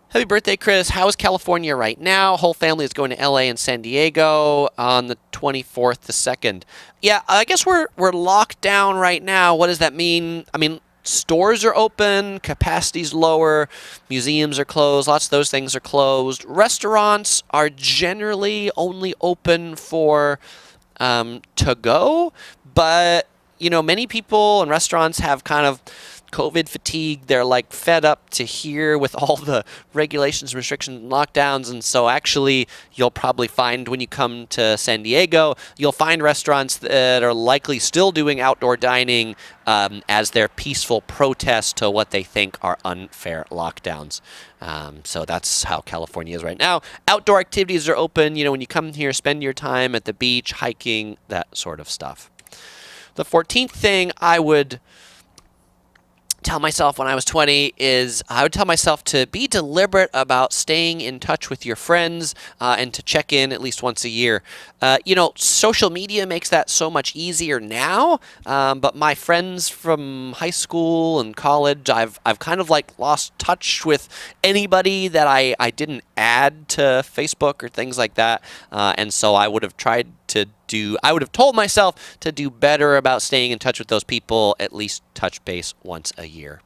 happy birthday, Chris. How is California right now? Whole family is going to LA and San Diego on the 24th to 2nd. Yeah, I guess we're locked down right now. What does that mean? I mean, stores are open, capacity's lower, museums are closed, lots of those things are closed. Restaurants are generally only open for to go, but many people and restaurants have kind of COVID fatigue. They're like fed up to here with all the regulations, restrictions, and lockdowns. And so actually you'll probably find when you come to San Diego, you'll find restaurants that are likely still doing outdoor dining as their peaceful protest to what they think are unfair lockdowns. So that's how California is right now. Outdoor activities are open. When you come here, spend your time at the beach, hiking, that sort of stuff. The 14th thing I would tell myself when I was 20 is I would tell myself to be deliberate about staying in touch with your friends and to check in at least once a year. Social media makes that so much easier now, but my friends from high school and college, I've kind of like lost touch with anybody that I didn't add to Facebook or things like that, and so I would have told myself to do better about staying in touch with those people, at least touch base once a year.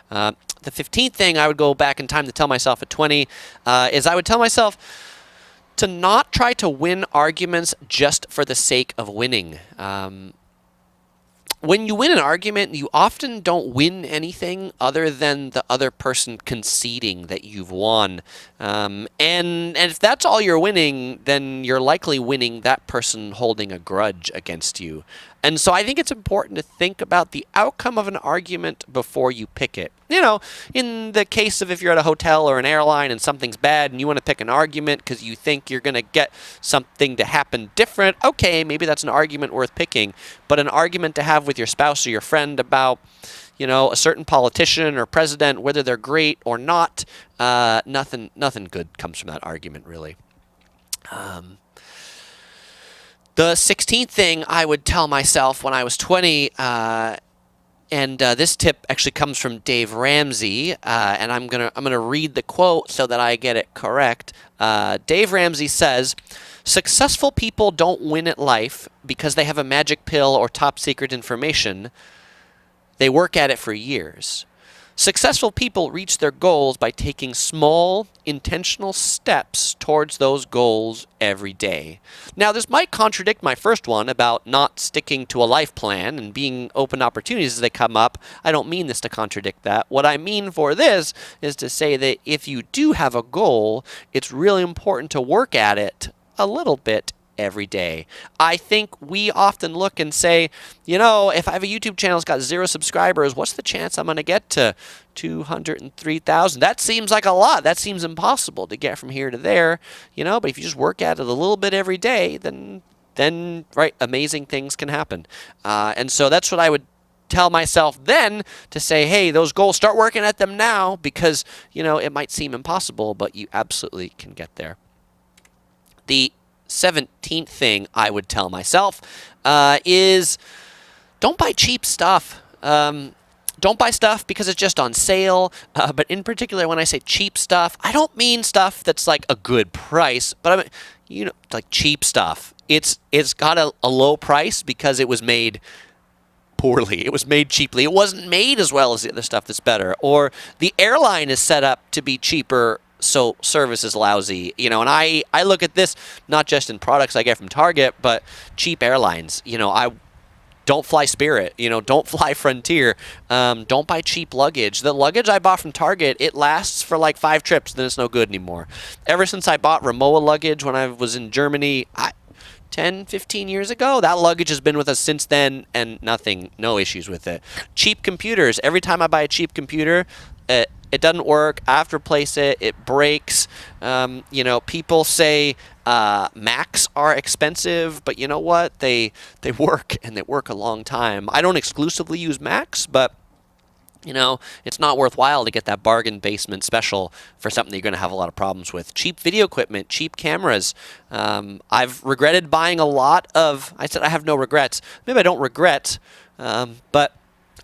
The 15th thing I would go back in time to tell myself at 20 is I would tell myself to not try to win arguments just for the sake of winning. When you win an argument, you often don't win anything other than the other person conceding that you've won. And if that's all you're winning, then you're likely winning that person holding a grudge against you. And so I think it's important to think about the outcome of an argument before you pick it. In the case of if you're at a hotel or an airline and something's bad and you want to pick an argument because you think you're going to get something to happen different, okay, maybe that's an argument worth picking. But an argument to have with your spouse or your friend about, a certain politician or president, whether they're great or not, nothing good comes from that argument, really. The 16th thing I would tell myself when I was 20, and this tip actually comes from Dave Ramsey, and I'm gonna read the quote so that I get it correct. Dave Ramsey says, "Successful people don't win at life because they have a magic pill or top secret information. They work at it for years. Successful people reach their goals by taking small, intentional steps towards those goals every day. Now, this might contradict my first one about not sticking to a life plan and being open to opportunities as they come up. I don't mean this to contradict that. What I mean for this is to say that if you do have a goal, it's really important to work at it a little bit every day. I think we often look and say, you know, if I have a YouTube channel that's got 0 subscribers, what's the chance I'm going to get to 203,000? That seems like a lot. That seems impossible to get from here to there, you know, but if you just work at it a little bit every day, then right, amazing things can happen. And so that's what I would tell myself then, to say, hey, those goals, start working at them now, because, you know, it might seem impossible, but you absolutely can get there. The 17th thing I would tell myself is don't buy cheap stuff. Don't buy stuff because it's just on sale. But in particular, when I say cheap stuff, I don't mean stuff that's like a good price, but I mean, you know, like cheap stuff. It's got a low price because it was made poorly. It was made cheaply. It wasn't made as well as the other stuff that's better. Or the airline is set up to be cheaper, so service is lousy, you know. And I look at this not just in products I get from Target, but cheap airlines. You know, I don't fly Spirit, you know, don't fly Frontier, don't buy cheap luggage. The luggage I bought from Target, it lasts for like 5 trips, then it's no good anymore. Ever since I bought Rimowa luggage when I was in Germany, 10, 15 years ago, that luggage has been with us since then, and no issues with it. Cheap computers, every time I buy a cheap computer, it doesn't work. I have to replace it. It breaks. You know, people say Macs are expensive, but you know what? They work, and they work a long time. I don't exclusively use Macs, but you know, it's not worthwhile to get that bargain basement special for something that you're going to have a lot of problems with. Cheap video equipment, cheap cameras. I've regretted buying a lot of. I said I have no regrets. Maybe I don't regret, but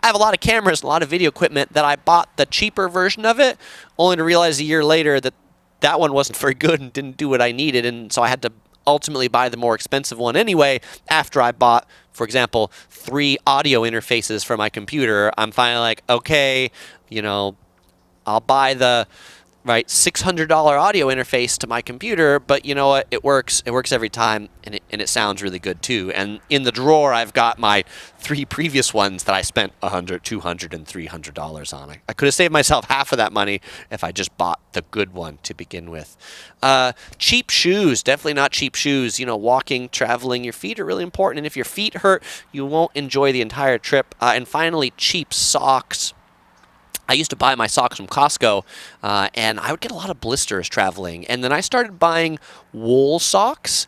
I have a lot of cameras and a lot of video equipment that I bought the cheaper version of it, only to realize a year later that that one wasn't very good and didn't do what I needed, and so I had to ultimately buy the more expensive one anyway after I bought, for example, 3 audio interfaces for my computer. I'm finally like, okay, you know, I'll buy the $600 audio interface to my computer, but you know what? It works every time, and it sounds really good too. And in the drawer, I've got my 3 previous ones that I spent $100, $200, and $300 on. I could have saved myself half of that money if I just bought the good one to begin with. Cheap shoes, definitely not cheap shoes. You know, walking, traveling, your feet are really important, and if your feet hurt, you won't enjoy the entire trip. And finally, cheap socks. I used to buy my socks from Costco, and I would get a lot of blisters traveling. And then I started buying wool socks.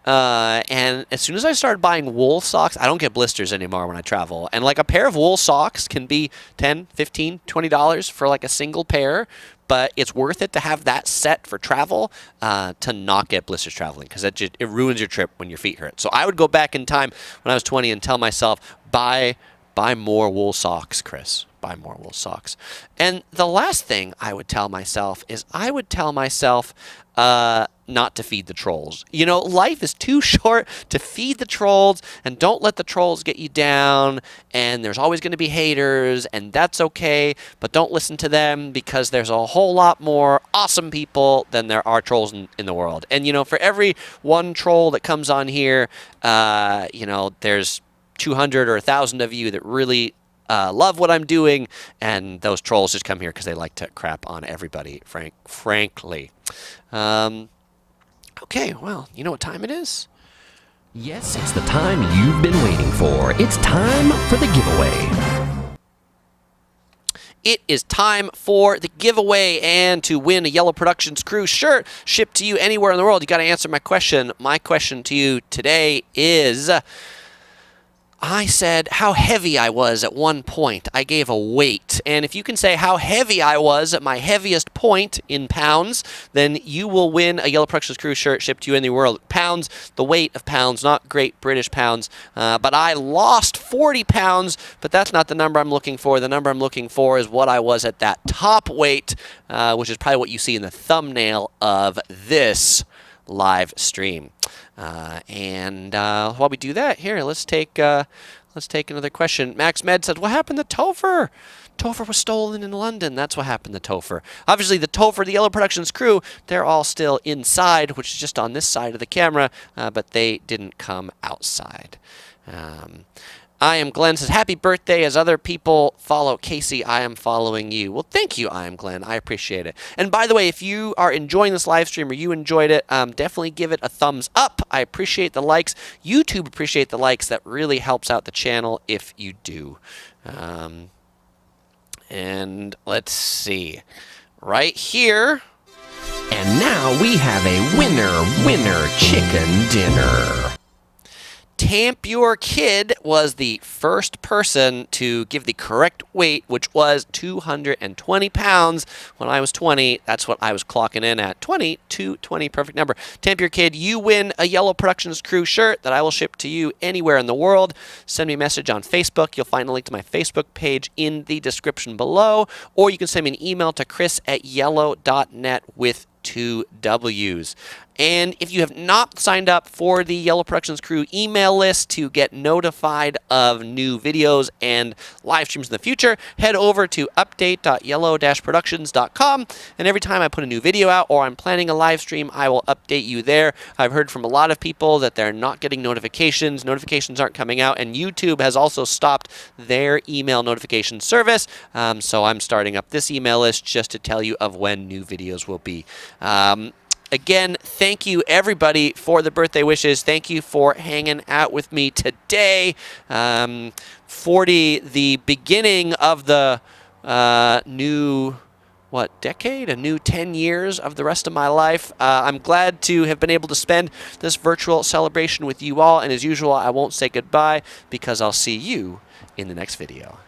And as soon as I started buying wool socks, I don't get blisters anymore when I travel. And like a pair of wool socks can be $10, $15, $20 for like a single pair. But it's worth it to have that set for travel to not get blisters traveling, because it ruins your trip when your feet hurt. So I would go back in time when I was 20 and tell myself, buy more wool socks, Chris. Buy more wool socks. And the last thing I would tell myself is not to feed the trolls. You know, life is too short to feed the trolls, and don't let the trolls get you down. And there's always going to be haters, and that's okay, but don't listen to them, because there's a whole lot more awesome people than there are trolls in the world. And, you know, for every one troll that comes on here, you know, there's 200 or 1,000 of you that really love what I'm doing, and those trolls just come here because they like to crap on everybody, frankly. Okay, well, you know what time it is? Yes, it's the time you've been waiting for. It's time for the giveaway. It is time for the giveaway, and to win a Yellow Productions Crew shirt shipped to you anywhere in the world, you got to answer my question. My question to you today is, I said how heavy I was at one point. I gave a weight. And if you can say how heavy I was at my heaviest point in pounds, then you will win a Yellow Productions Crew shirt shipped to you in the world. Pounds, the weight of pounds, not Great British pounds. But I lost 40 pounds, but that's not the number I'm looking for. The number I'm looking for is what I was at that top weight, which is probably what you see in the thumbnail of this live stream. And while we do that, here, let's take Let's take another question. Max Med says, what happened to Topher? Topher was stolen in London. That's what happened to Topher. Obviously, the Topher, the Yellow Productions crew, they're all still inside, which is just on this side of the camera, but they didn't come outside. I am Glenn says, happy birthday. As other people follow Casey, I am following you. Well, thank you, I am Glenn. I appreciate it. And by the way, if you are enjoying this live stream or you enjoyed it, definitely give it a thumbs up. I appreciate the likes. YouTube appreciate the likes. That really helps out the channel if you do. And let's see. Right here. And now we have a winner chicken dinner. Tamp Your Kid was the first person to give the correct weight, which was 220 pounds when I was 20. That's what I was clocking in at. 220, perfect number. Tamp Your Kid, you win a Yellow Productions crew shirt that I will ship to you anywhere in the world. Send me a message on Facebook. You'll find a link to my Facebook page in the description below, or you can send me an email to chris@yellow.net with 2 W's. And if you have not signed up for the Yellow Productions crew email list to get notified of new videos and live streams in the future, head over to update.yellow-productions.com. And every time I put a new video out or I'm planning a live stream, I will update you there. I've heard from a lot of people that they're not getting notifications. Notifications aren't coming out. And YouTube has also stopped their email notification service. So I'm starting up this email list just to tell you of when new videos will be. Again, thank you, everybody, for the birthday wishes. Thank you for hanging out with me today. 40, the beginning of the new, decade? A new 10 years of the rest of my life. I'm glad to have been able to spend this virtual celebration with you all. And as usual, I won't say goodbye because I'll see you in the next video.